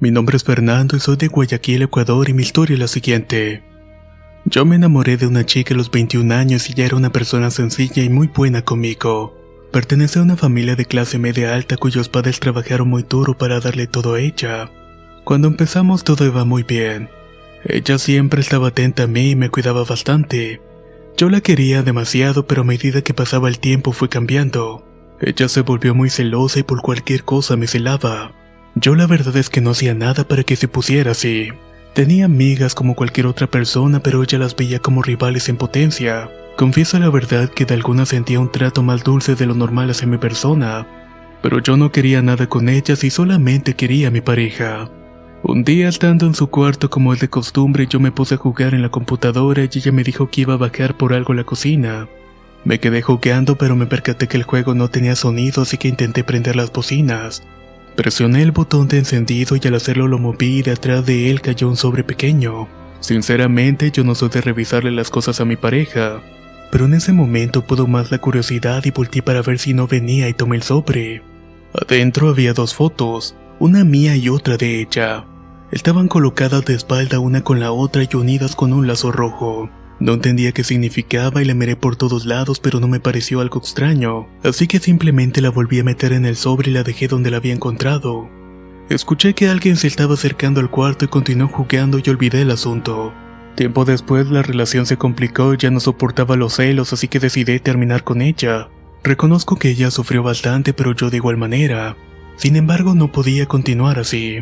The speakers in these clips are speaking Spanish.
Mi nombre es Fernando y soy de Guayaquil, Ecuador, y mi historia es la siguiente. Yo me enamoré de una chica a los 21 años y ella era una persona sencilla y muy buena conmigo. Pertenecía a una familia de clase media alta cuyos padres trabajaron muy duro para darle todo a ella. Cuando empezamos todo iba muy bien. Ella siempre estaba atenta a mí y me cuidaba bastante. Yo la quería demasiado, pero a medida que pasaba el tiempo fue cambiando. Ella se volvió muy celosa y por cualquier cosa me celaba. Yo la verdad es que no hacía nada para que se pusiera así. Tenía amigas como cualquier otra persona, pero ella las veía como rivales en potencia. Confieso la verdad que de algunas sentía un trato más dulce de lo normal hacia mi persona, pero yo no quería nada con ellas y solamente quería a mi pareja. Un día, estando en su cuarto como es de costumbre, yo me puse a jugar en la computadora y ella me dijo que iba a bajar por algo a la cocina. Me quedé jugando, pero me percaté que el juego no tenía sonido, así que intenté prender las bocinas. Presioné el botón de encendido y al hacerlo lo moví y detrás de él cayó un sobre pequeño. Sinceramente, yo no soy de revisarle las cosas a mi pareja, pero en ese momento pudo más la curiosidad y volteé para ver si no venía y tomé el sobre. Adentro había dos fotos, una mía y otra de ella. Estaban colocadas de espalda una con la otra y unidas con un lazo rojo. No entendía qué significaba y la miré por todos lados, pero no me pareció algo extraño, así que simplemente la volví a meter en el sobre y la dejé donde la había encontrado. Escuché que alguien se estaba acercando al cuarto y continuó jugando y olvidé el asunto. Tiempo después la relación se complicó y ya no soportaba los celos, así que decidí terminar con ella. Reconozco que ella sufrió bastante, pero yo de igual manera. Sin embargo, no podía continuar así.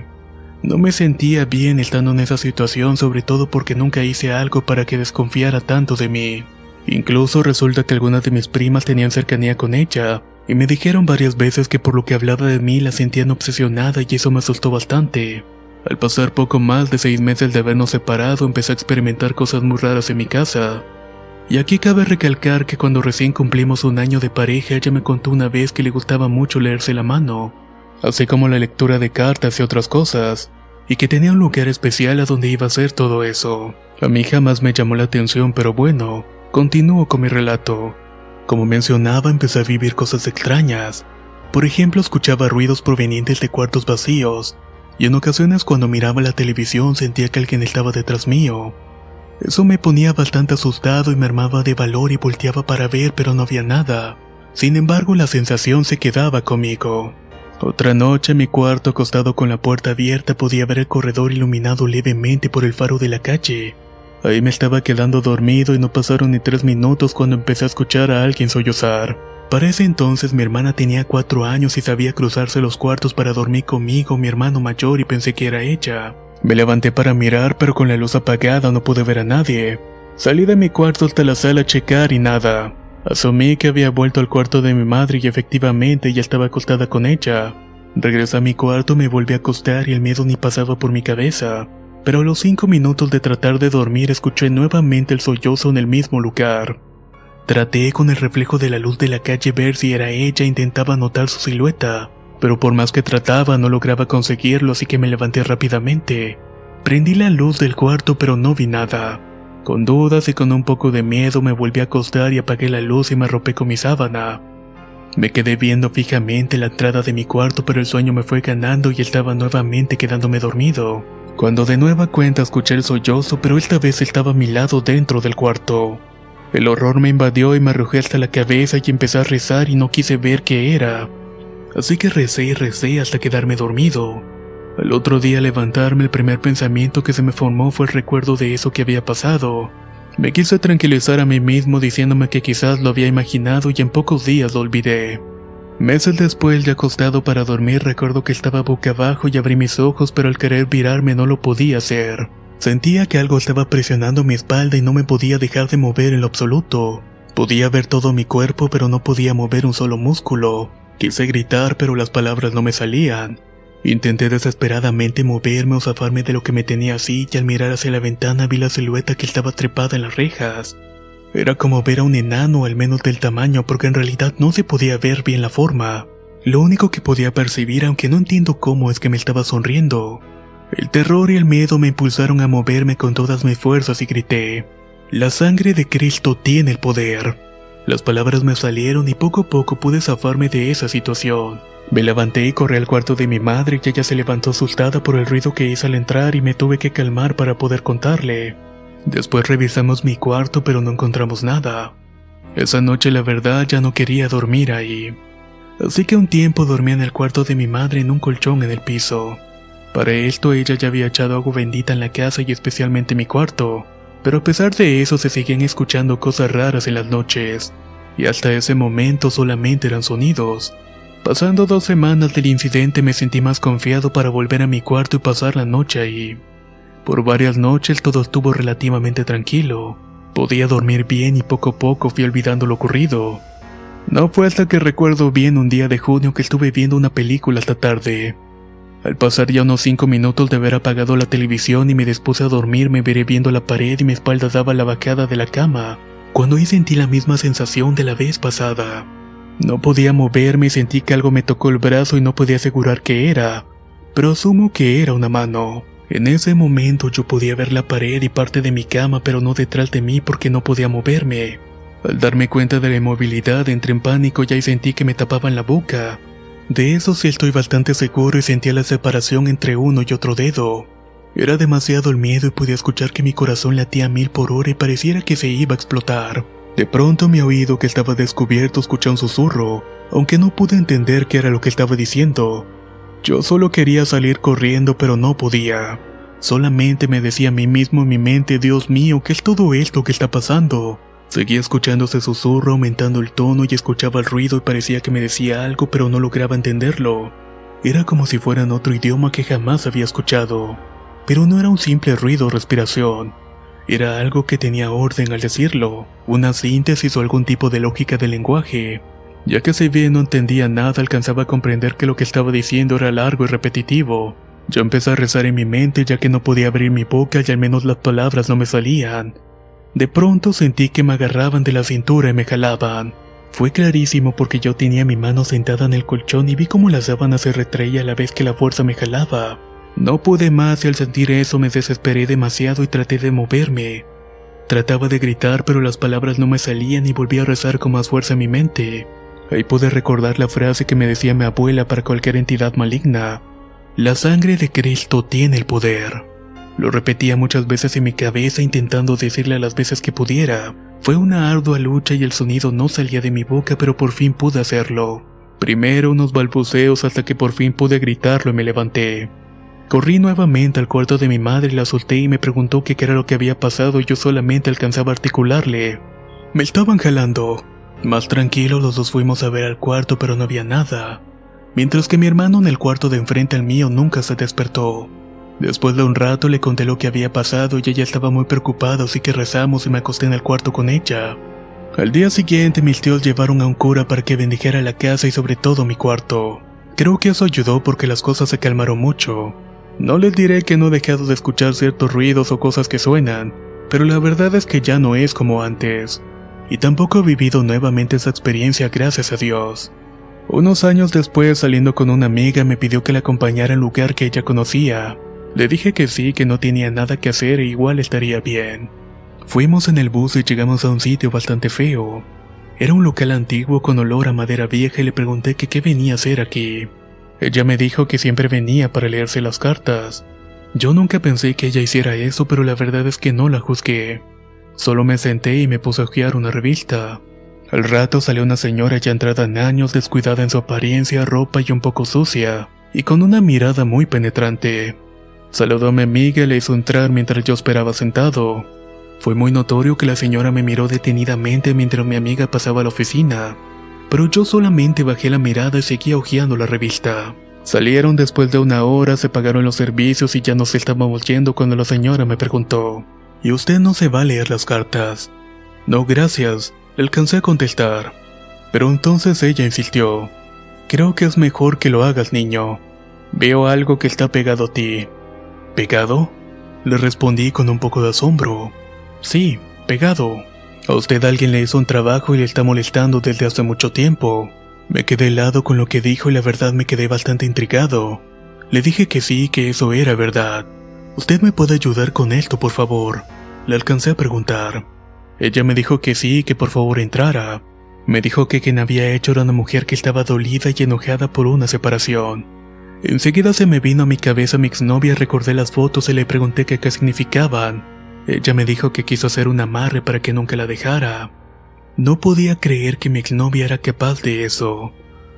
No me sentía bien estando en esa situación, sobre todo porque nunca hice algo para que desconfiara tanto de mí. Incluso resulta que algunas de mis primas tenían cercanía con ella, y me dijeron varias veces que por lo que hablaba de mí la sentían obsesionada y eso me asustó bastante. Al pasar poco más de 6 meses de habernos separado, empecé a experimentar cosas muy raras en mi casa. Y aquí cabe recalcar que cuando recién cumplimos 1 año de pareja, ella me contó una vez que le gustaba mucho leerse la mano, así como la lectura de cartas y otras cosas, y que tenía un lugar especial a donde iba a hacer todo eso. A mí jamás me llamó la atención, pero bueno, continúo con mi relato. Como mencionaba, empecé a vivir cosas extrañas. Por ejemplo, escuchaba ruidos provenientes de cuartos vacíos, y en ocasiones cuando miraba la televisión sentía que alguien estaba detrás mío. Eso me ponía bastante asustado y me armaba de valor y volteaba para ver, pero no había nada. Sin embargo, la sensación se quedaba conmigo. Otra noche en mi cuarto, acostado con la puerta abierta, podía ver el corredor iluminado levemente por el faro de la calle. Ahí me estaba quedando dormido y no pasaron ni 3 minutos cuando empecé a escuchar a alguien sollozar. Para ese entonces mi hermana tenía 4 años y sabía cruzarse los cuartos para dormir conmigo, mi hermano mayor, y pensé que era ella. Me levanté para mirar, pero con la luz apagada no pude ver a nadie. Salí de mi cuarto hasta la sala a checar y nada. Asumí que había vuelto al cuarto de mi madre y efectivamente ya estaba acostada con ella. Regresé a mi cuarto, me volví a acostar y el miedo ni pasaba por mi cabeza. Pero a los 5 minutos de tratar de dormir escuché nuevamente el sollozo en el mismo lugar. Traté con el reflejo de la luz de la calle ver si era ella e intentaba notar su silueta, pero por más que trataba no lograba conseguirlo, así que me levanté rápidamente. Prendí la luz del cuarto pero no vi nada. Con dudas y con un poco de miedo me volví a acostar y apagué la luz y me arropé con mi sábana. Me quedé viendo fijamente la entrada de mi cuarto, pero el sueño me fue ganando y estaba nuevamente quedándome dormido. Cuando de nueva cuenta escuché el sollozo, pero esta vez estaba a mi lado dentro del cuarto. El horror me invadió y me arrojé hasta la cabeza y empecé a rezar y no quise ver qué era. Así que recé y recé hasta quedarme dormido. Al otro día al levantarme, el primer pensamiento que se me formó fue el recuerdo de eso que había pasado. Me quise tranquilizar a mí mismo diciéndome que quizás lo había imaginado y en pocos días lo olvidé. Meses después, ya acostado para dormir, recuerdo que estaba boca abajo y abrí mis ojos, pero al querer virarme no lo podía hacer. Sentía que algo estaba presionando mi espalda y no me podía dejar de mover en lo absoluto. Podía ver todo mi cuerpo, pero no podía mover un solo músculo. Quise gritar, pero las palabras no me salían. Intenté desesperadamente moverme o zafarme de lo que me tenía así, y al mirar hacia la ventana vi la silueta que estaba trepada en las rejas. Era como ver a un enano, al menos del tamaño, porque en realidad no se podía ver bien la forma. Lo único que podía percibir, aunque no entiendo cómo, es que me estaba sonriendo. El terror y el miedo me impulsaron a moverme con todas mis fuerzas y grité: «La sangre de Cristo tiene el poder». Las palabras me salieron y poco a poco pude zafarme de esa situación. Me levanté y corrí al cuarto de mi madre y ella se levantó asustada por el ruido que hice al entrar y me tuve que calmar para poder contarle. Después revisamos mi cuarto pero no encontramos nada. Esa noche la verdad ya no quería dormir ahí. Así que un tiempo dormí en el cuarto de mi madre en un colchón en el piso. Para esto ella ya había echado agua bendita en la casa y especialmente en mi cuarto. Pero a pesar de eso se seguían escuchando cosas raras en las noches. Y hasta ese momento solamente eran sonidos. Pasando 2 semanas del incidente me sentí más confiado para volver a mi cuarto y pasar la noche ahí. Por varias noches todo estuvo relativamente tranquilo. Podía dormir bien y poco a poco fui olvidando lo ocurrido. No fue hasta que recuerdo bien un día de junio que estuve viendo una película hasta tarde. Al pasar ya unos 5 minutos de haber apagado la televisión y me dispuse a dormir, me veré viendo la pared y mi espalda daba la baqueada de la cama, cuando ahí sentí la misma sensación de la vez pasada. No podía moverme y sentí que algo me tocó el brazo y no podía asegurar qué era, pero asumo que era una mano. En ese momento yo podía ver la pared y parte de mi cama, pero no detrás de mí porque no podía moverme. Al darme cuenta de la inmovilidad entré en pánico y ahí sentí que me tapaban la boca. De eso sí estoy bastante seguro y sentía la separación entre uno y otro dedo. Era demasiado el miedo y podía escuchar que mi corazón latía a 1000 por hora y pareciera que se iba a explotar. De pronto mi oído que estaba descubierto escuché un susurro, aunque no pude entender qué era lo que estaba diciendo. Yo solo quería salir corriendo pero no podía. Solamente me decía a mí mismo en mi mente, Dios mío, ¿qué es todo esto que está pasando? Seguía escuchando ese susurro aumentando el tono y escuchaba el ruido y parecía que me decía algo pero no lograba entenderlo. Era como si fuera en otro idioma que jamás había escuchado. Pero no era un simple ruido o respiración. Era algo que tenía orden al decirlo, una síntesis o algún tipo de lógica del lenguaje. Ya que si bien no entendía nada, alcanzaba a comprender que lo que estaba diciendo era largo y repetitivo. Yo empecé a rezar en mi mente ya que no podía abrir mi boca y al menos las palabras no me salían. De pronto sentí que me agarraban de la cintura y me jalaban. Fue clarísimo porque yo tenía mi mano sentada en el colchón y vi cómo la sábana se retraía a la vez que la fuerza me jalaba. No pude más y al sentir eso me desesperé demasiado y traté de moverme. Trataba de gritar pero las palabras no me salían y volví a rezar con más fuerza en mi mente. Ahí pude recordar la frase que me decía mi abuela para cualquier entidad maligna. La sangre de Cristo tiene el poder. Lo repetía muchas veces en mi cabeza intentando decirle a las veces que pudiera. Fue una ardua lucha y el sonido no salía de mi boca pero por fin pude hacerlo. Primero unos balbuceos hasta que por fin pude gritarlo y me levanté. Corrí nuevamente al cuarto de mi madre y la solté y me preguntó qué era lo que había pasado y yo solamente alcanzaba a articularle. Me estaban jalando. Más tranquilo los dos fuimos a ver al cuarto pero no había nada. Mientras que mi hermano en el cuarto de enfrente al mío nunca se despertó. Después de un rato le conté lo que había pasado y ella estaba muy preocupada, así que rezamos y me acosté en el cuarto con ella. Al día siguiente mis tíos llevaron a un cura para que bendijera la casa y sobre todo mi cuarto. Creo que eso ayudó porque las cosas se calmaron mucho. No les diré que no he dejado de escuchar ciertos ruidos o cosas que suenan, pero la verdad es que ya no es como antes. Y tampoco he vivido nuevamente esa experiencia gracias a Dios. Unos años después, saliendo con una amiga, me pidió que la acompañara al lugar que ella conocía. Le dije que sí, que no tenía nada que hacer e igual estaría bien. Fuimos en el bus y llegamos a un sitio bastante feo. Era un local antiguo con olor a madera vieja y le pregunté que qué venía a hacer aquí. Ella me dijo que siempre venía para leerse las cartas. Yo nunca pensé que ella hiciera eso, pero la verdad es que no la juzgué. Solo me senté y me puse a hojear una revista. Al rato salió una señora ya entrada en años, descuidada en su apariencia, ropa y un poco sucia, y con una mirada muy penetrante. Saludó a mi amiga y le hizo entrar mientras yo esperaba sentado. Fue muy notorio que la señora me miró detenidamente mientras mi amiga pasaba a la oficina, pero yo solamente bajé la mirada y seguía hojeando la revista. Salieron después de una hora, se pagaron los servicios y ya nos estábamos yendo cuando la señora me preguntó: ¿Y usted no se va a leer las cartas? No, gracias, le alcancé a contestar. Pero entonces ella insistió: creo que es mejor que lo hagas, niño. Veo algo que está pegado a ti. ¿Pegado? Le respondí con un poco de asombro. Sí, pegado. A usted alguien le hizo un trabajo y le está molestando desde hace mucho tiempo. Me quedé helado con lo que dijo y la verdad me quedé bastante intrigado. Le dije que sí, que eso era verdad. ¿Usted me puede ayudar con esto, por favor? Le alcancé a preguntar. Ella me dijo que sí, que por favor entrara. Me dijo que quien había hecho era una mujer que estaba dolida y enojada por una separación. Enseguida se me vino a mi cabeza mi exnovia, recordé las fotos y le pregunté qué significaban. Ella me dijo que quiso hacer un amarre para que nunca la dejara. No podía creer que mi exnovia era capaz de eso.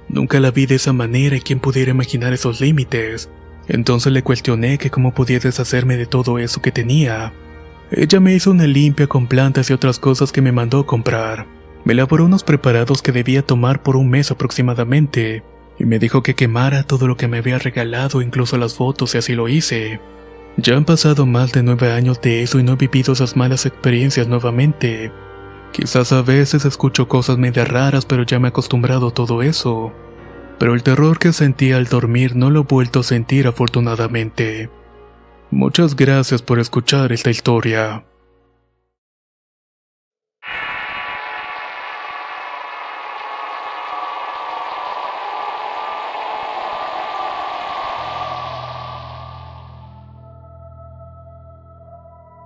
Nunca la vi de esa manera y quién pudiera imaginar esos límites. Entonces le cuestioné que cómo podía deshacerme de todo eso que tenía. Ella me hizo una limpia con plantas y otras cosas que me mandó comprar. Me elaboró unos preparados que debía tomar por un mes aproximadamente, y me dijo que quemara todo lo que me había regalado, incluso las fotos, y así lo hice. Ya han pasado más de 9 años de eso y no he vivido esas malas experiencias nuevamente. Quizás a veces escucho cosas medio raras, pero ya me he acostumbrado a todo eso. Pero el terror que sentía al dormir no lo he vuelto a sentir afortunadamente. Muchas gracias por escuchar esta historia.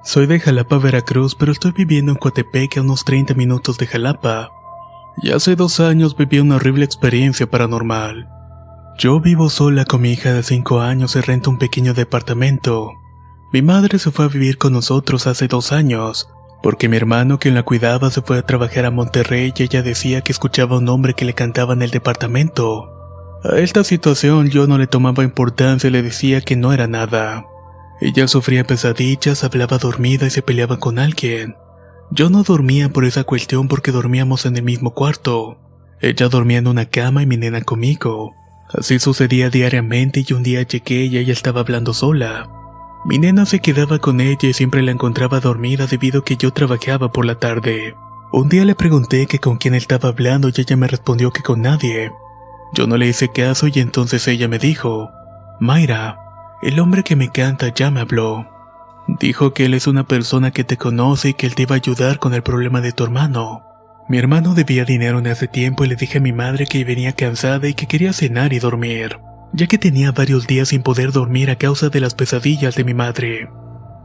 Soy de Jalapa, Veracruz, pero estoy viviendo en Coatepec, a unos 30 minutos de Jalapa. Y hace 2 años viví una horrible experiencia paranormal. Yo vivo sola con mi hija de 5 años y rento un pequeño departamento. Mi madre se fue a vivir con nosotros hace 2 años, porque mi hermano quien la cuidaba se fue a trabajar a Monterrey y ella decía que escuchaba a un hombre que le cantaba en el departamento. A esta situación yo no le tomaba importancia y le decía que no era nada. Ella sufría pesadillas, hablaba dormida y se peleaba con alguien. Yo no dormía por esa cuestión porque dormíamos en el mismo cuarto. Ella dormía en una cama y mi nena conmigo. Así sucedía diariamente y un día llegué y ella estaba hablando sola. Mi nena se quedaba con ella y siempre la encontraba dormida debido a que yo trabajaba por la tarde. Un día le pregunté que con quién estaba hablando y ella me respondió que con nadie. Yo no le hice caso y entonces ella me dijo: Mayra, el hombre que me canta ya me habló. Dijo que él es una persona que te conoce y que él te iba a ayudar con el problema de tu hermano. Mi hermano debía dinero en ese tiempo y le dije a mi madre que venía cansada y que quería cenar y dormir, ya que tenía varios días sin poder dormir a causa de las pesadillas de mi madre.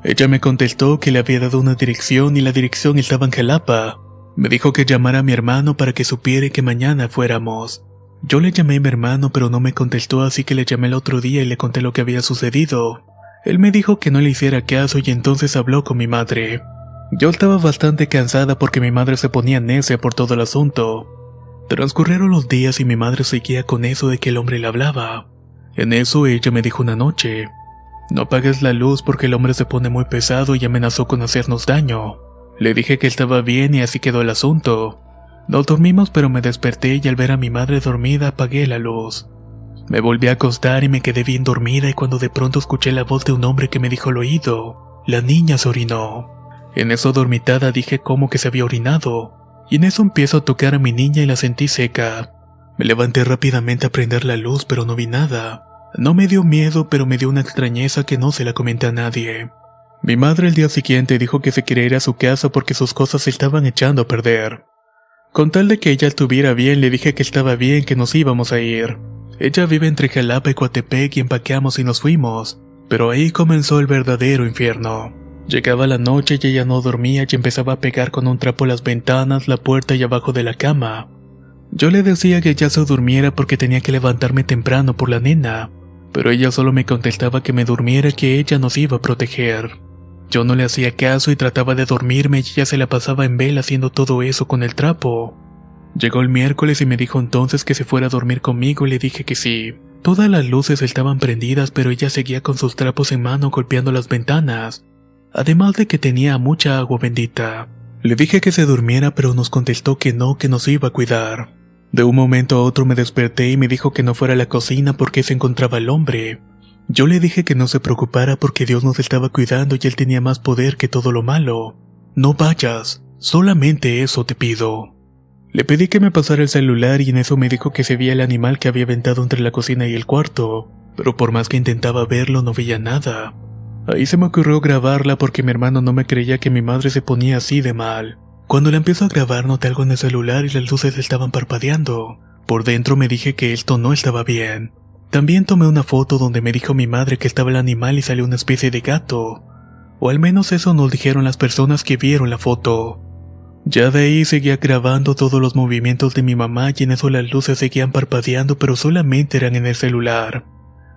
Ella me contestó que le había dado una dirección y la dirección estaba en Jalapa. Me dijo que llamara a mi hermano para que supiera que mañana fuéramos. Yo le llamé a mi hermano pero no me contestó, así que le llamé el otro día y le conté lo que había sucedido. Él me dijo que no le hiciera caso y entonces habló con mi madre. Yo estaba bastante cansada porque mi madre se ponía necia por todo el asunto. Transcurrieron los días y mi madre seguía con eso de que el hombre le hablaba. En eso ella me dijo una noche: no apagues la luz porque el hombre se pone muy pesado y amenazó con hacernos daño. Le dije que estaba bien y así quedó el asunto. Nos dormimos pero me desperté y al ver a mi madre dormida apagué la luz. Me volví a acostar y me quedé bien dormida y cuando de pronto escuché la voz de un hombre que me dijo al oído: la niña se orinó. En eso dormitada dije cómo que se había orinado, y en eso empiezo a tocar a mi niña y la sentí seca. Me levanté rápidamente a prender la luz pero no vi nada. No me dio miedo pero me dio una extrañeza que no se la comenté a nadie. Mi madre el día siguiente dijo que se quería ir a su casa porque sus cosas se estaban echando a perder. Con tal de que ella estuviera bien le dije que estaba bien, que nos íbamos a ir. Ella vive entre Jalapa y Coatepec y empaqueamos y nos fuimos, pero ahí comenzó el verdadero infierno. Llegaba la noche y ella no dormía y empezaba a pegar con un trapo las ventanas, la puerta y abajo de la cama. Yo le decía que ya se durmiera porque tenía que levantarme temprano por la nena, pero ella solo me contestaba que me durmiera, que ella nos iba a proteger. Yo no le hacía caso y trataba de dormirme y ella se la pasaba en vela haciendo todo eso con el trapo. Llegó el miércoles y me dijo entonces que se fuera a dormir conmigo y le dije que sí. Todas las luces estaban prendidas pero ella seguía con sus trapos en mano golpeando las ventanas, además de que tenía mucha agua bendita. Le dije que se durmiera pero nos contestó que no, que nos iba a cuidar. De un momento a otro me desperté y me dijo que no fuera a la cocina porque se encontraba el hombre. Yo le dije que no se preocupara porque Dios nos estaba cuidando y él tenía más poder que todo lo malo. No vayas, solamente eso te pido. Le pedí que me pasara el celular y en eso me dijo que se veía el animal que había aventado entre la cocina y el cuarto, pero por más que intentaba verlo no veía nada. Ahí se me ocurrió grabarla porque mi hermano no me creía que mi madre se ponía así de mal. Cuando la empiezo a grabar noté algo en el celular y las luces estaban parpadeando. Por dentro me dije que esto no estaba bien. También tomé una foto donde me dijo mi madre que estaba el animal y salió una especie de gato, o al menos eso nos dijeron las personas que vieron la foto. Ya de ahí seguía grabando todos los movimientos de mi mamá y en eso las luces seguían parpadeando, pero solamente eran en el celular.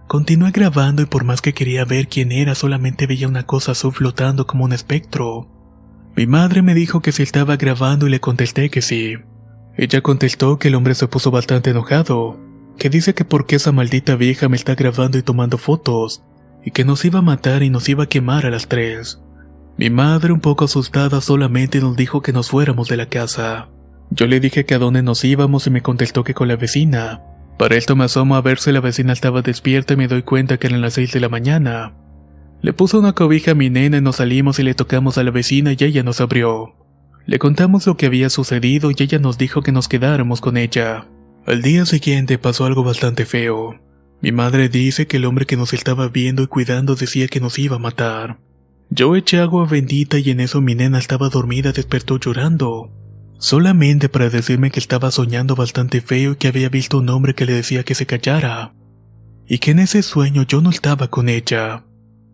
Continué grabando y por más que quería ver quién era, solamente veía una cosa azul flotando como un espectro. Mi madre me dijo que si estaba grabando y le contesté que sí. Ella contestó que el hombre se puso bastante enojado, que dice que por qué esa maldita vieja me está grabando y tomando fotos, y que nos iba a matar y nos iba a quemar a las 3. Mi madre, un poco asustada, solamente nos dijo que nos fuéramos de la casa. Yo le dije que a dónde nos íbamos y me contestó que con la vecina. Para esto me asomo a ver si la vecina estaba despierta y me doy cuenta que eran las 6 de la mañana. Le puse una cobija a mi nena y nos salimos y le tocamos a la vecina y ella nos abrió. Le contamos lo que había sucedido y ella nos dijo que nos quedáramos con ella. Al día siguiente pasó algo bastante feo. Mi madre dice que el hombre que nos estaba viendo y cuidando decía que nos iba a matar. Yo eché agua bendita y en eso mi nena estaba dormida, despertó llorando. Solamente para decirme que estaba soñando bastante feo y que había visto un hombre que le decía que se callara. Y que en ese sueño yo no estaba con ella.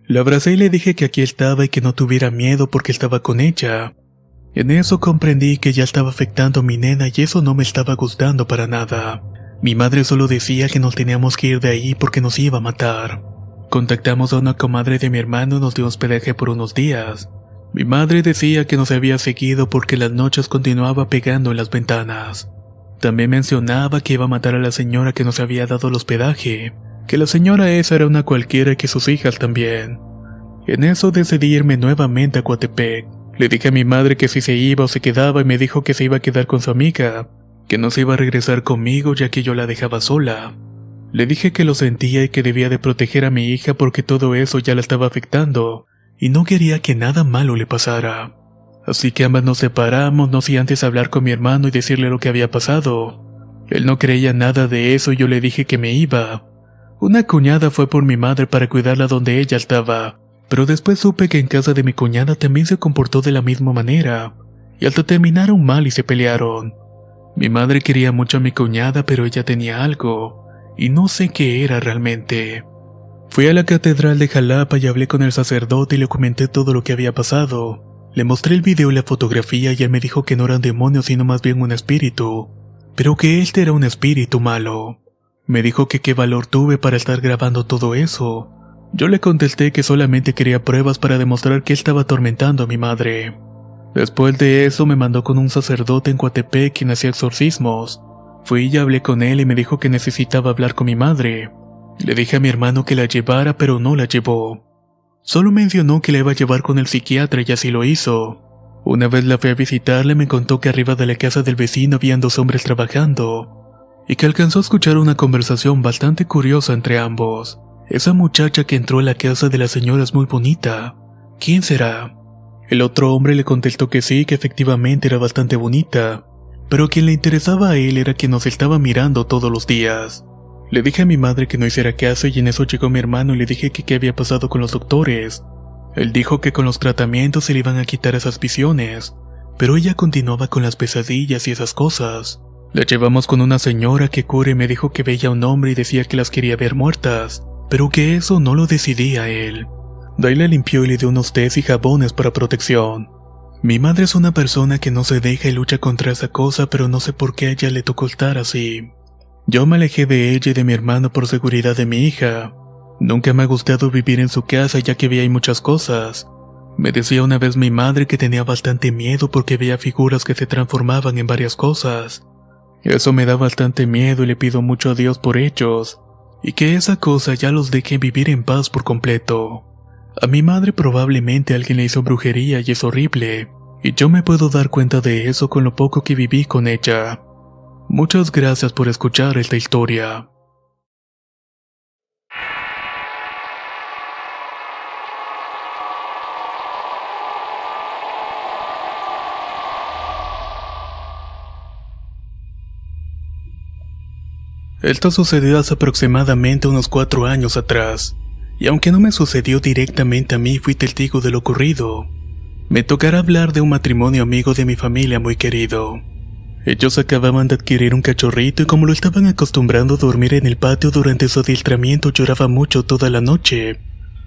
La abracé y le dije que aquí estaba y que no tuviera miedo porque estaba con ella. En eso comprendí que ya estaba afectando a mi nena y eso no me estaba gustando para nada. Mi madre solo decía que nos teníamos que ir de ahí porque nos iba a matar. Contactamos a una comadre de mi hermano y nos dio hospedaje por unos días. Mi madre decía que nos había seguido porque las noches continuaba pegando en las ventanas. También mencionaba que iba a matar a la señora que nos había dado el hospedaje, que la señora esa era una cualquiera y que sus hijas también. En eso decidí irme nuevamente a Coatepec. Le dije a mi madre que si se iba o se quedaba y me dijo que se iba a quedar con su amiga, que no se iba a regresar conmigo ya que yo la dejaba sola. Le dije que lo sentía y que debía de proteger a mi hija porque todo eso ya la estaba afectando y no quería que nada malo le pasara. Así que ambas nos separamos, no sin antes hablar con mi hermano y decirle lo que había pasado. Él no creía nada de eso y yo le dije que me iba. Una cuñada fue por mi madre para cuidarla donde ella estaba, pero después supe que en casa de mi cuñada también se comportó de la misma manera, y hasta terminaron mal y se pelearon. Mi madre quería mucho a mi cuñada, pero ella tenía algo, y no sé qué era realmente. Fui a la catedral de Jalapa y hablé con el sacerdote y le comenté todo lo que había pasado. Le mostré el video y la fotografía y él me dijo que no eran demonios sino más bien un espíritu, pero que este era un espíritu malo. Me dijo que qué valor tuve para estar grabando todo eso. Yo le contesté que solamente quería pruebas para demostrar que estaba atormentando a mi madre. Después de eso me mandó con un sacerdote en Coatepec quien hacía exorcismos. Fui y hablé con él y me dijo que necesitaba hablar con mi madre. Le dije a mi hermano que la llevara, pero no la llevó. Solo mencionó que la iba a llevar con el psiquiatra y así lo hizo. Una vez la fui a visitarle, me contó que arriba de la casa del vecino habían 2 hombres trabajando, y que alcanzó a escuchar una conversación bastante curiosa entre ambos. Esa muchacha que entró a la casa de la señora es muy bonita. ¿Quién será? El otro hombre le contestó que sí, que efectivamente era bastante bonita, pero quien le interesaba a él era quien nos estaba mirando todos los días. Le dije a mi madre que no hiciera caso y en eso llegó mi hermano y le dije que qué había pasado con los doctores. Él dijo que con los tratamientos se le iban a quitar esas visiones, pero ella continuaba con las pesadillas y esas cosas. La llevamos con una señora que cura y me dijo que veía a un hombre y decía que las quería ver muertas, pero que eso no lo decidía él. De ahí la limpió y le dio unos tés y jabones para protección. Mi madre es una persona que no se deja y lucha contra esa cosa, pero no sé por qué a ella le tocó estar así. Yo me alejé de ella y de mi hermano por seguridad de mi hija. Nunca me ha gustado vivir en su casa ya que veía muchas cosas. Me decía una vez mi madre que tenía bastante miedo porque veía figuras que se transformaban en varias cosas. Eso me da bastante miedo y le pido mucho a Dios por ellos, y que esa cosa ya los deje vivir en paz por completo. A mi madre probablemente alguien le hizo brujería y es horrible, y yo me puedo dar cuenta de eso con lo poco que viví con ella. Muchas gracias por escuchar esta historia. Esto sucedió hace aproximadamente unos 4 años atrás, y aunque no me sucedió directamente a mí, fui testigo de lo ocurrido. Me tocará hablar de un matrimonio amigo de mi familia muy querido. Ellos acababan de adquirir un cachorrito y como lo estaban acostumbrando a dormir en el patio durante su adiestramiento, lloraba mucho toda la noche,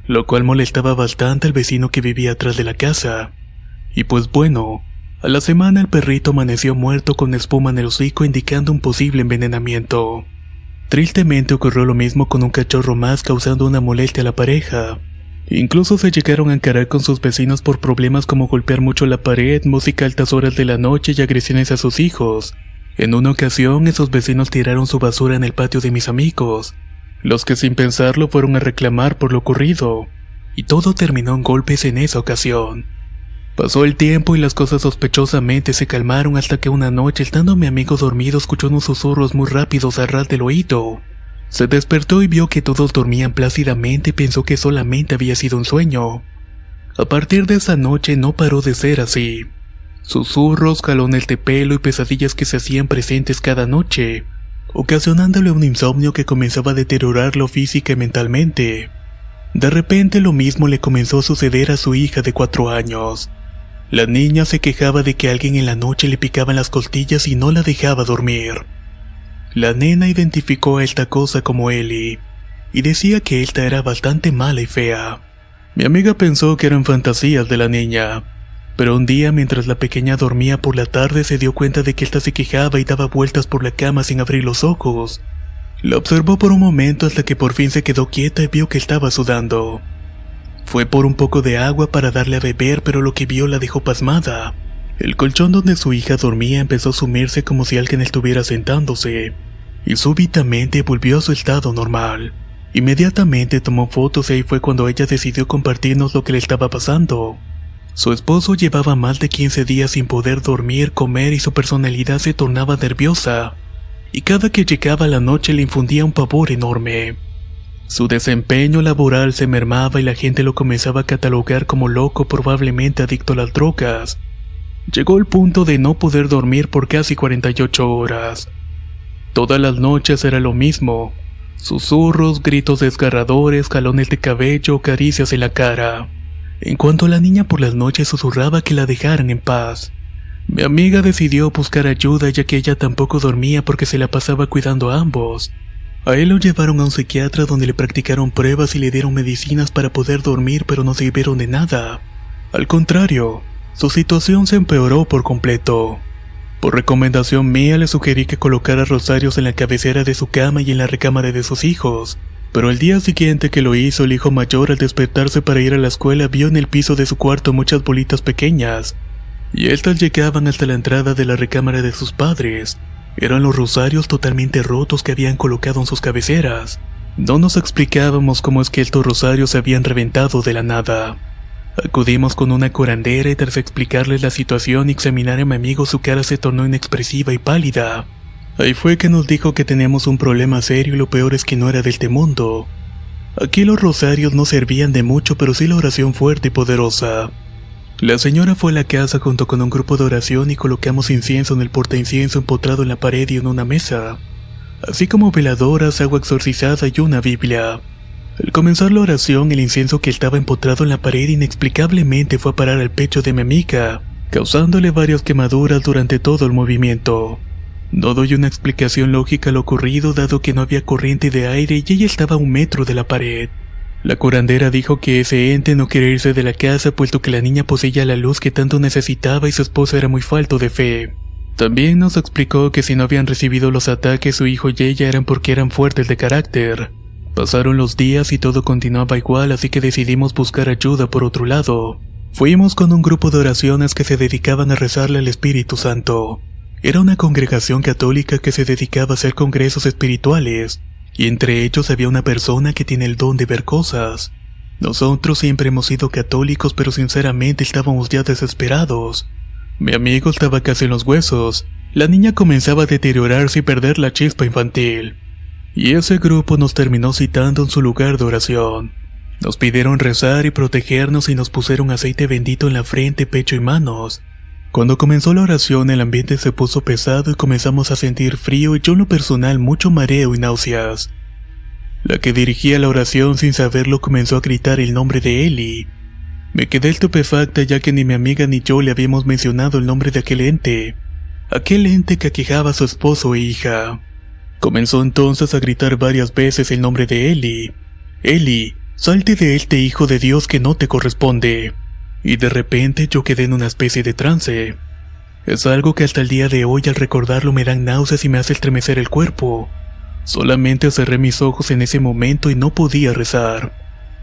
lo cual molestaba bastante al vecino que vivía atrás de la casa. Y pues bueno, A la semana el perrito amaneció muerto con espuma en el hocico indicando un posible envenenamiento. Tristemente ocurrió lo mismo con un cachorro más causando una molestia a la pareja. Incluso se llegaron a encarar con sus vecinos por problemas como golpear mucho la pared, música a altas horas de la noche y agresiones a sus hijos. En una ocasión esos vecinos tiraron su basura en el patio de mis amigos, los que sin pensarlo fueron a reclamar por lo ocurrido, y todo terminó en golpes en esa ocasión. Pasó el tiempo y las cosas sospechosamente se calmaron hasta que una noche, estando mi amigo dormido, escuchó unos susurros muy rápidos a ras del oído. Se despertó y vio que todos dormían plácidamente y pensó que solamente había sido un sueño. A partir de esa noche no paró de ser así. Susurros, jalones de pelo y pesadillas que se hacían presentes cada noche, ocasionándole un insomnio que comenzaba a deteriorarlo física y mentalmente. De repente lo mismo le comenzó a suceder a su hija de 4 años. La niña se quejaba de que alguien en la noche le picaba las costillas y no la dejaba dormir. La nena identificó a esta cosa como Ellie, y decía que esta era bastante mala y fea. Mi amiga pensó que eran fantasías de la niña, pero un día mientras la pequeña dormía por la tarde se dio cuenta de que esta se quejaba y daba vueltas por la cama sin abrir los ojos. La observó por un momento hasta que por fin se quedó quieta y vio que estaba sudando. Fue por un poco de agua para darle a beber, pero lo que vio la dejó pasmada. El colchón donde su hija dormía empezó a sumirse como si alguien estuviera sentándose, y súbitamente volvió a su estado normal. Inmediatamente tomó fotos y ahí fue cuando ella decidió compartirnos lo que le estaba pasando. Su esposo llevaba más de 15 días sin poder dormir, comer y su personalidad se tornaba nerviosa, y cada que llegaba la noche le infundía un pavor enorme. Su desempeño laboral se mermaba y la gente lo comenzaba a catalogar como loco, probablemente adicto a las drogas. Llegó el punto de no poder dormir por casi 48 horas. Todas las noches era lo mismo: susurros, gritos desgarradores, jalones de cabello, caricias en la cara. En cuanto a la niña, por las noches susurraba que la dejaran en paz. Mi amiga decidió buscar ayuda ya que ella tampoco dormía porque se la pasaba cuidando a ambos. A él lo llevaron a un psiquiatra donde le practicaron pruebas y le dieron medicinas para poder dormir, pero no sirvieron de nada. Al contrario, su situación se empeoró por completo. Por recomendación mía le sugerí que colocara rosarios en la cabecera de su cama y en la recámara de sus hijos, pero el día siguiente que lo hizo, el hijo mayor al despertarse para ir a la escuela vio en el piso de su cuarto muchas bolitas pequeñas, y estas llegaban hasta la entrada de la recámara de sus padres. Eran los rosarios totalmente rotos que habían colocado en sus cabeceras. No nos explicábamos cómo es que estos rosarios se habían reventado de la nada. Acudimos con una curandera y tras explicarles la situación y examinar a mi amigo, su cara se tornó inexpresiva y pálida. Ahí fue que nos dijo que teníamos un problema serio y lo peor es que no era de este mundo. Aquí los rosarios no servían de mucho, pero sí la oración fuerte y poderosa. La señora fue a la casa junto con un grupo de oración y colocamos incienso en el portaincienso empotrado en la pared y en una mesa, así como veladoras, agua exorcizada y una Biblia. Al comenzar la oración, el incienso que estaba empotrado en la pared inexplicablemente fue a parar al pecho de mi amiga, causándole varias quemaduras durante todo el movimiento. No doy una explicación lógica a lo ocurrido dado que no había corriente de aire y ella estaba a 1 metro de la pared. La curandera dijo que ese ente no quería irse de la casa puesto que la niña poseía la luz que tanto necesitaba y su esposo era muy falto de fe. También nos explicó que si no habían recibido los ataques su hijo y ella eran porque eran fuertes de carácter. Pasaron los días y todo continuaba igual, así que decidimos buscar ayuda por otro lado. Fuimos con un grupo de oraciones que se dedicaban a rezarle al Espíritu Santo. Era una congregación católica que se dedicaba a hacer congresos espirituales, y entre ellos había una persona que tiene el don de ver cosas. Nosotros siempre hemos sido católicos, pero sinceramente estábamos ya desesperados. Mi amigo estaba casi en los huesos, la niña comenzaba a deteriorarse y perder la chispa infantil. Y ese grupo nos terminó citando en su lugar de oración. Nos pidieron rezar y protegernos y nos pusieron aceite bendito en la frente, pecho y manos. Cuando comenzó la oración el ambiente se puso pesado y comenzamos a sentir frío y yo en lo personal mucho mareo y náuseas. La que dirigía la oración sin saberlo comenzó a gritar el nombre de Ellie. Me quedé estupefacta ya que ni mi amiga ni yo le habíamos mencionado el nombre de aquel ente que aquejaba a su esposo e hija. Comenzó entonces a gritar varias veces el nombre de Ellie. Ellie, salte de este hijo de Dios que no te corresponde. Y de repente yo quedé en una especie de trance. Es algo que hasta el día de hoy al recordarlo me dan náuseas y me hace estremecer el cuerpo. Solamente cerré mis ojos en ese momento y no podía rezar.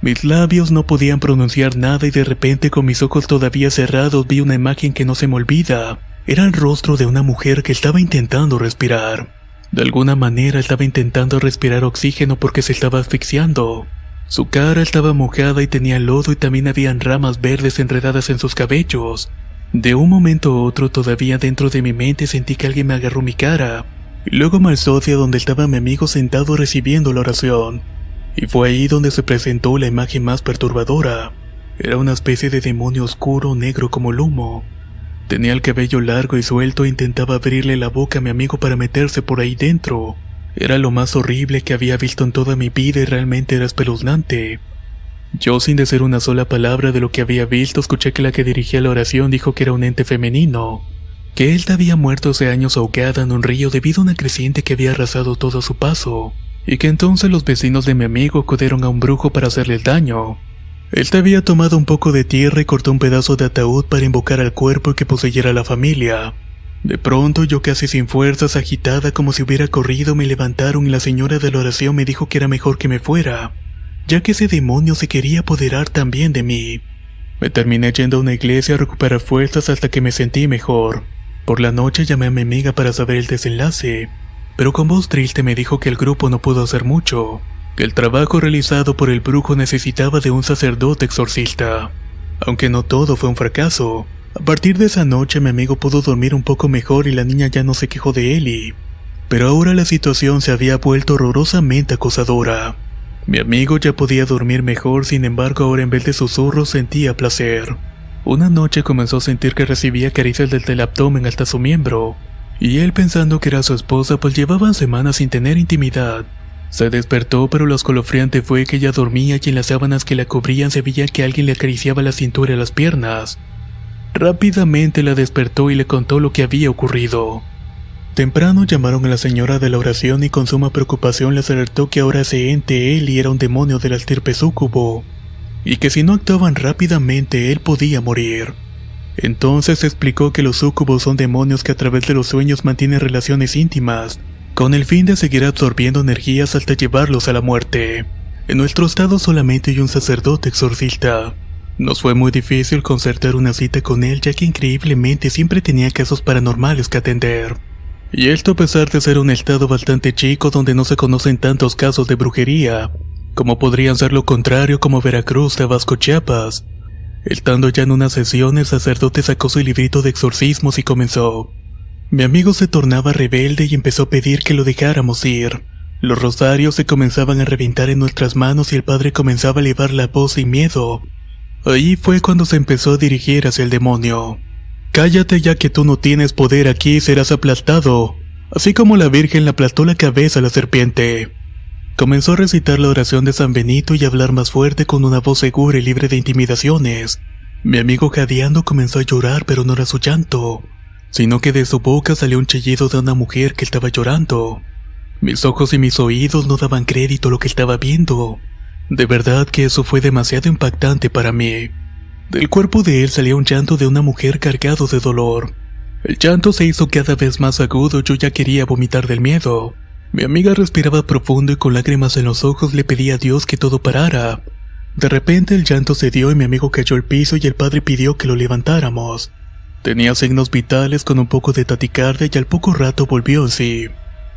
Mis labios no podían pronunciar nada y de repente con mis ojos todavía cerrados vi una imagen que no se me olvida. Era el rostro de una mujer que estaba intentando respirar. De alguna manera estaba intentando respirar oxígeno porque se estaba asfixiando. Su cara estaba mojada y tenía lodo y también habían ramas verdes enredadas en sus cabellos. De un momento a otro todavía dentro de mi mente sentí que alguien me agarró mi cara. Y luego me alzó hacia donde estaba mi amigo sentado recibiendo la oración. Y fue ahí donde se presentó la imagen más perturbadora. Era una especie de demonio oscuro, negro como el humo. Tenía el cabello largo y suelto e intentaba abrirle la boca a mi amigo para meterse por ahí dentro. Era lo más horrible que había visto en toda mi vida y realmente era espeluznante. Yo, sin decir una sola palabra de lo que había visto, escuché que la que dirigía la oración dijo que era un ente femenino, que él había muerto hace años ahogada en un río debido a una creciente que había arrasado todo a su paso, y que entonces los vecinos de mi amigo acudieron a un brujo para hacerle el daño. Él había tomado un poco de tierra y cortó un pedazo de ataúd para invocar al cuerpo y que poseyera a la familia. De pronto, yo casi sin fuerzas, agitada como si hubiera corrido, me levantaron y la señora de la oración me dijo que era mejor que me fuera, ya que ese demonio se quería apoderar también de mí. Me terminé yendo a una iglesia a recuperar fuerzas hasta que me sentí mejor. Por la noche llamé a mi amiga para saber el desenlace, pero con voz triste me dijo que el grupo no pudo hacer mucho, que el trabajo realizado por el brujo necesitaba de un sacerdote exorcista. Aunque no todo fue un fracaso, a partir de esa noche mi amigo pudo dormir un poco mejor y la niña ya no se quejó de Eli. Pero ahora la situación se había vuelto horrorosamente acosadora. Mi amigo ya podía dormir mejor, sin embargo ahora en vez de susurros sentía placer. Una noche comenzó a sentir que recibía caricias desde el abdomen hasta su miembro, y él, pensando que era su esposa pues llevaban semanas sin tener intimidad. Se despertó, pero lo escalofriante fue que ella dormía y en las sábanas que la cubrían se veía que alguien le acariciaba la cintura y las piernas. Rápidamente la despertó y le contó lo que había ocurrido. Temprano llamaron a la señora de la oración y con suma preocupación les alertó que ahora ese ente Eli era un demonio de la estirpe súcubo, y que si no actuaban rápidamente él podía morir. Entonces explicó que los súcubos son demonios que a través de los sueños mantienen relaciones íntimas, con el fin de seguir absorbiendo energías hasta llevarlos a la muerte. En nuestro estado solamente hay un sacerdote exorcista. Nos fue muy difícil concertar una cita con él, ya que increíblemente siempre tenía casos paranormales que atender. Y esto a pesar de ser un estado bastante chico donde no se conocen tantos casos de brujería, como podrían ser lo contrario como Veracruz, Tabasco, Chiapas. Estando ya en una sesión, el sacerdote sacó su librito de exorcismos y comenzó. Mi amigo se tornaba rebelde y empezó a pedir que lo dejáramos ir. Los rosarios se comenzaban a reventar en nuestras manos y el padre comenzaba a elevar la voz sin miedo. Ahí fue cuando se empezó a dirigir hacia el demonio. Cállate, ya que tú no tienes poder aquí, serás aplastado, así como la Virgen le aplastó la cabeza a la serpiente. Comenzó a recitar la oración de San Benito y a hablar más fuerte con una voz segura y libre de intimidaciones. Mi amigo jadeando comenzó a llorar, pero no era su llanto, sino que de su boca salió un chillido de una mujer que estaba llorando. Mis ojos y mis oídos no daban crédito a lo que estaba viendo. De verdad que eso fue demasiado impactante para mí. Del cuerpo de él salía un llanto de una mujer cargado de dolor. El llanto se hizo cada vez más agudo, yo ya quería vomitar del miedo. Mi amiga respiraba profundo y con lágrimas en los ojos le pedía a Dios que todo parara. De repente el llanto cedió y mi amigo cayó al piso y el padre pidió que lo levantáramos. Tenía signos vitales con un poco de taquicardia y al poco rato volvió en sí.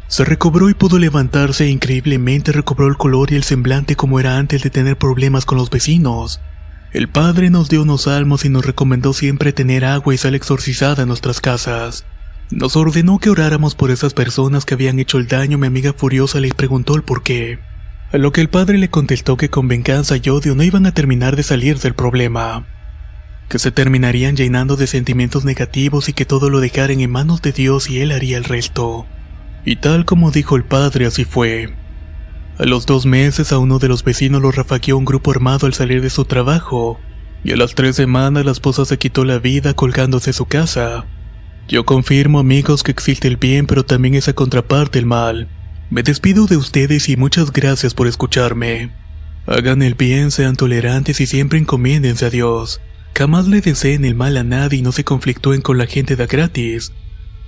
Se recobró y pudo levantarse e increíblemente recobró el color y el semblante como era antes de tener problemas con los vecinos. El padre nos dio unos salmos y nos recomendó siempre tener agua y sal exorcizada en nuestras casas. Nos ordenó que oráramos por esas personas que habían hecho el daño. Mi amiga furiosa le preguntó el por qué, a lo que el padre le contestó que con venganza y odio no iban a terminar de salir del problema, que se terminarían llenando de sentimientos negativos y que todo lo dejaran en manos de Dios y él haría el resto. Y tal como dijo el padre, así fue. A los 2 meses a uno de los vecinos lo rafagueó un grupo armado al salir de su trabajo, y a las 3 semanas la esposa se quitó la vida colgándose de su casa. Yo confirmo, amigos, que existe el bien, pero también esa contraparte, el mal. Me despido de ustedes y muchas gracias por escucharme. Hagan el bien, sean tolerantes y siempre encomiéndense a Dios. Jamás le deseen el mal a nadie y no se conflictúen con la gente de a gratis,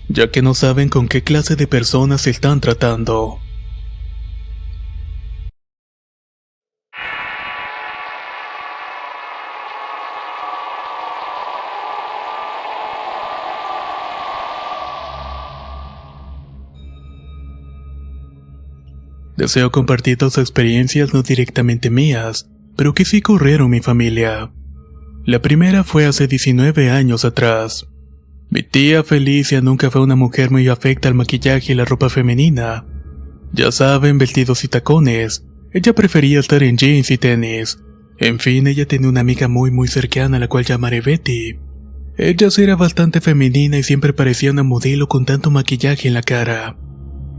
ya que no saben con qué clase de personas se están tratando. Deseo compartir dos experiencias no directamente mías, pero que sí ocurrieron en mi familia. La primera fue hace 19 años atrás. Mi tía Felicia nunca fue una mujer muy afecta al maquillaje y la ropa femenina. Ya saben, vestidos y tacones. Ella prefería estar en jeans y tenis. En fin, ella tenía una amiga muy cercana a la cual llamaré Betty. Ella sí era bastante femenina y siempre parecía una modelo con tanto maquillaje en la cara.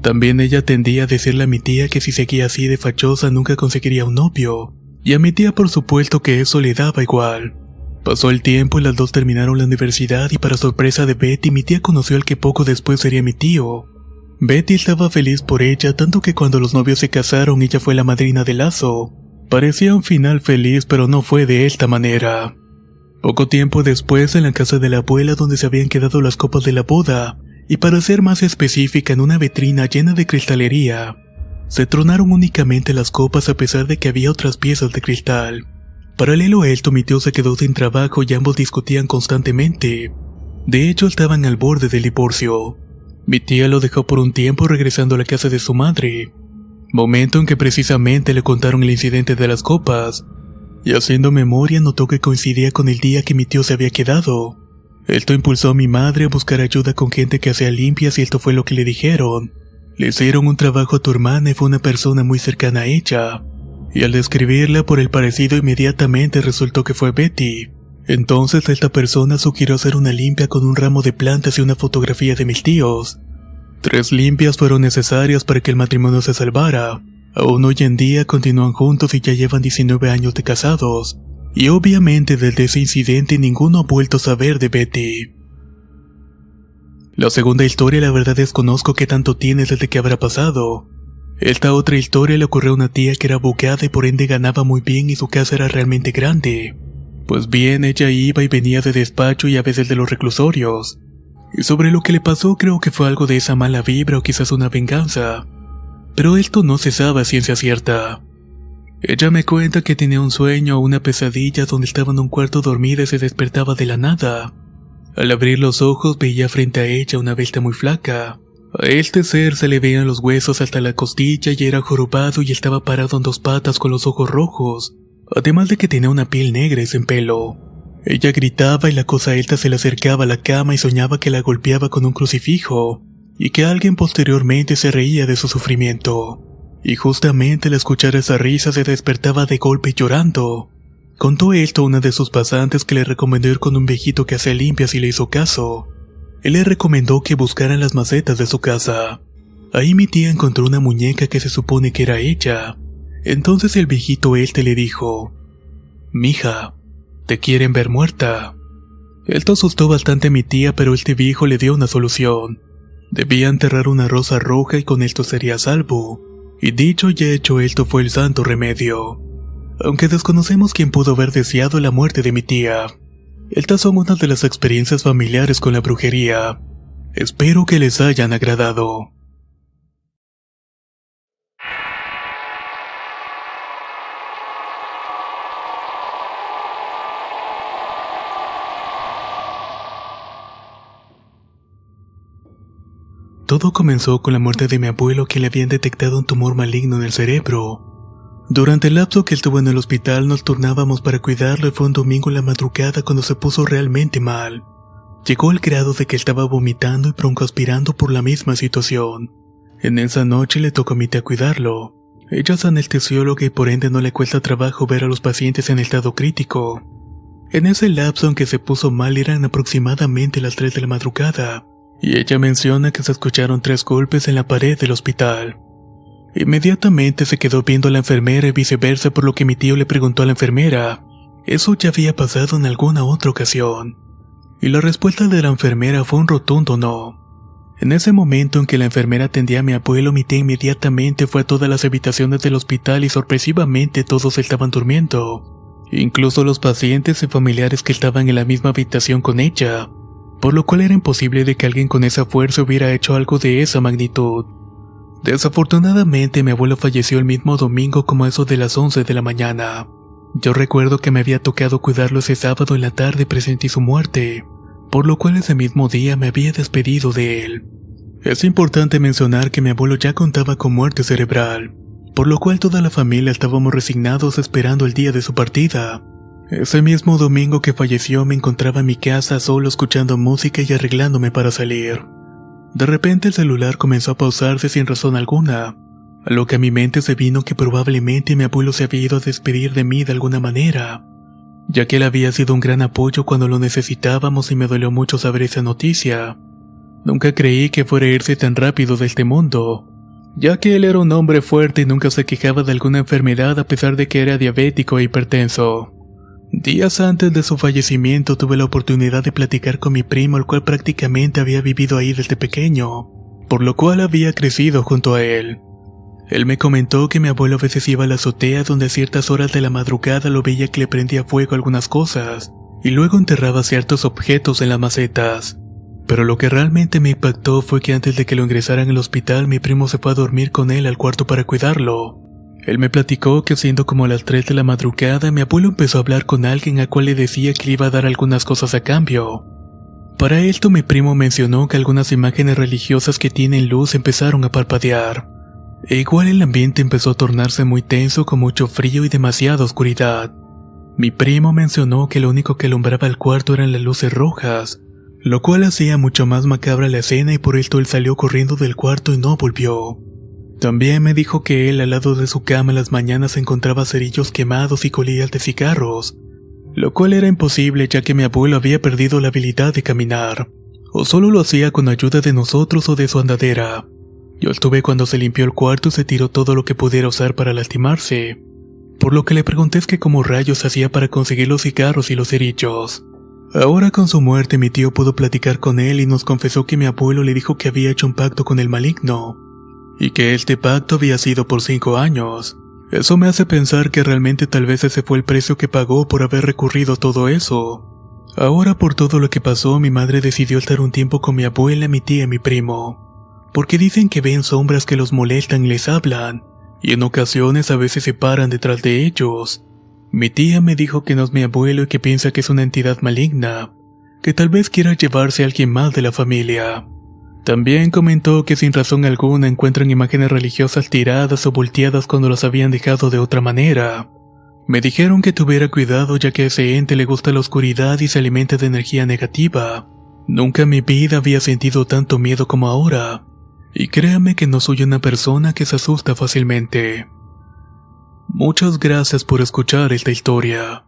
También ella tendía a decirle a mi tía que si seguía así de fachosa nunca conseguiría un novio, y a mi tía por supuesto que eso le daba igual. Pasó el tiempo y las dos terminaron la universidad y para sorpresa de Betty mi tía conoció al que poco después sería mi tío. Betty estaba feliz por ella tanto que cuando los novios se casaron ella fue la madrina del lazo. Parecía un final feliz pero no fue de esta manera. Poco tiempo después en la casa de la abuela donde se habían quedado las copas de la boda, y para ser más específica en una vitrina llena de cristalería, se tronaron únicamente las copas a pesar de que había otras piezas de cristal. Paralelo a esto mi tío se quedó sin trabajo y ambos discutían constantemente. De hecho estaban al borde del divorcio. Mi tía lo dejó por un tiempo regresando a la casa de su madre, momento en que precisamente le contaron el incidente de las copas, y haciendo memoria notó que coincidía con el día que mi tío se había quedado. Esto impulsó a mi madre a buscar ayuda con gente que hacía limpias y esto fue lo que le dijeron. Le hicieron un trabajo a tu hermana y fue una persona muy cercana a ella. Y al describirla por el parecido inmediatamente resultó que fue Betty. Entonces esta persona sugirió hacer una limpia con un ramo de plantas y una fotografía de mis tíos. 3 limpias fueron necesarias para que el matrimonio se salvara. Aún hoy en día continúan juntos y ya llevan 19 años de casados. Y obviamente desde ese incidente ninguno ha vuelto a saber de Betty. La segunda historia la verdad desconozco qué tanto tiene desde que habrá pasado. Esta otra historia le ocurrió a una tía que era abogada y por ende ganaba muy bien y su casa era realmente grande. Pues bien, ella iba y venía de despacho y a veces de los reclusorios. Y sobre lo que le pasó creo que fue algo de esa mala vibra o quizás una venganza. Pero esto no se sabe a ciencia cierta. Ella me cuenta que tenía un sueño o una pesadilla donde estaba en un cuarto dormida y se despertaba de la nada. Al abrir los ojos veía frente a ella una bestia muy flaca. A este ser se le veían los huesos hasta la costilla y era jorobado y estaba parado en 2 patas con los ojos rojos, además de que tenía una piel negra y sin pelo. Ella gritaba y la cosa esta se le acercaba a la cama y soñaba que la golpeaba con un crucifijo, y que alguien posteriormente se reía de su sufrimiento. Y justamente al escuchar esa risa se despertaba de golpe llorando. Contó esto a una de sus pasantes que le recomendó ir con un viejito que hacía limpias y le hizo caso. Él le recomendó que buscaran las macetas de su casa. Ahí mi tía encontró una muñeca que se supone que era ella. Entonces el viejito le dijo: «Mija, te quieren ver muerta». Esto asustó bastante a mi tía, pero este viejo le dio una solución. Debía enterrar una rosa roja y con esto sería a salvo. Y dicho y hecho, esto fue el santo remedio. Aunque desconocemos quién pudo haber deseado la muerte de mi tía. Estas son unas de las experiencias familiares con la brujería. Espero que les hayan agradado. Todo comenzó con la muerte de mi abuelo, que le habían detectado un tumor maligno en el cerebro. Durante el lapso que estuvo en el hospital nos turnábamos para cuidarlo y fue un domingo en la madrugada cuando se puso realmente mal. Llegó al grado de que estaba vomitando y broncoaspirando por la misma situación. En esa noche le tocó a mi tía cuidarlo. Ella es anestesióloga y por ende no le cuesta trabajo ver a los pacientes en estado crítico. En ese lapso en que se puso mal eran aproximadamente las 3 de la madrugada. Y ella menciona que se escucharon 3 golpes en la pared del hospital. Inmediatamente se quedó viendo a la enfermera y viceversa, por lo que mi tío le preguntó a la enfermera, ¿eso ya había pasado en alguna otra ocasión? Y la respuesta de la enfermera fue un rotundo no. En ese momento en que la enfermera atendía a mi abuelo, mi tía inmediatamente fue a todas las habitaciones del hospital y sorpresivamente todos estaban durmiendo. incluso los pacientes y familiares que estaban en la misma habitación con ella, por lo cual era imposible de que alguien con esa fuerza hubiera hecho algo de esa magnitud. Desafortunadamente mi abuelo falleció el mismo domingo como a eso de las 11 de la mañana. Yo recuerdo que me había tocado cuidarlo ese sábado en la tarde y presentí su muerte, por lo cual ese mismo día me había despedido de él. Es importante mencionar que mi abuelo ya contaba con muerte cerebral, por lo cual toda la familia estábamos resignados esperando el día de su partida. Ese mismo domingo que falleció me encontraba en mi casa solo escuchando música y arreglándome para salir. De repente el celular comenzó a pausarse sin razón alguna, a lo que a mi mente se vino que probablemente mi abuelo se había ido a despedir de mí de alguna manera, ya que él había sido un gran apoyo cuando lo necesitábamos y me dolió mucho saber esa noticia. Nunca creí que fuera a irse tan rápido de este mundo, ya que él era un hombre fuerte y nunca se quejaba de alguna enfermedad a pesar de que era diabético e hipertenso. Días antes de su fallecimiento tuve la oportunidad de platicar con mi primo, el cual prácticamente había vivido ahí desde pequeño, por lo cual había crecido junto a él. Él me comentó que mi abuelo a veces iba a la azotea donde a ciertas horas de la madrugada lo veía que le prendía fuego a algunas cosas, y luego enterraba ciertos objetos en las macetas. Pero lo que realmente me impactó fue que antes de que lo ingresaran al hospital mi primo se fue a dormir con él al cuarto para cuidarlo. Él me platicó que siendo como a las 3 de la madrugada mi abuelo empezó a hablar con alguien a cual le decía que le iba a dar algunas cosas a cambio. Para esto mi primo mencionó que algunas imágenes religiosas que tienen luz empezaron a parpadear. E igual el ambiente empezó a tornarse muy tenso con mucho frío y demasiada oscuridad. Mi primo mencionó que lo único que alumbraba el cuarto eran las luces rojas, lo cual hacía mucho más macabra la escena y por esto él salió corriendo del cuarto y no volvió. También me dijo que él al lado de su cama en las mañanas encontraba cerillos quemados y colillas de cigarros, lo cual era imposible ya que mi abuelo había perdido la habilidad de caminar, o solo lo hacía con ayuda de nosotros o de su andadera. Yo estuve cuando se limpió el cuarto y se tiró todo lo que pudiera usar para lastimarse, por lo que le pregunté es que cómo rayos hacía para conseguir los cigarros y los cerillos. Ahora con su muerte mi tío pudo platicar con él y nos confesó que mi abuelo le dijo que había hecho un pacto con el maligno, y que este pacto había sido por 5 años. Eso me hace pensar que realmente tal vez ese fue el precio que pagó por haber recurrido a todo eso. Ahora por todo lo que pasó mi madre decidió estar un tiempo con mi abuela, mi tía y mi primo, porque dicen que ven sombras que los molestan y les hablan, y en ocasiones a veces se paran detrás de ellos. Mi tía me dijo que no es mi abuelo y que piensa que es una entidad maligna, que tal vez quiera llevarse a alguien más de la familia. También comentó que sin razón alguna encuentran imágenes religiosas tiradas o volteadas cuando las habían dejado de otra manera. Me dijeron que tuviera cuidado ya que a ese ente le gusta la oscuridad y se alimenta de energía negativa. Nunca en mi vida había sentido tanto miedo como ahora, y créame que no soy una persona que se asusta fácilmente. Muchas gracias por escuchar esta historia.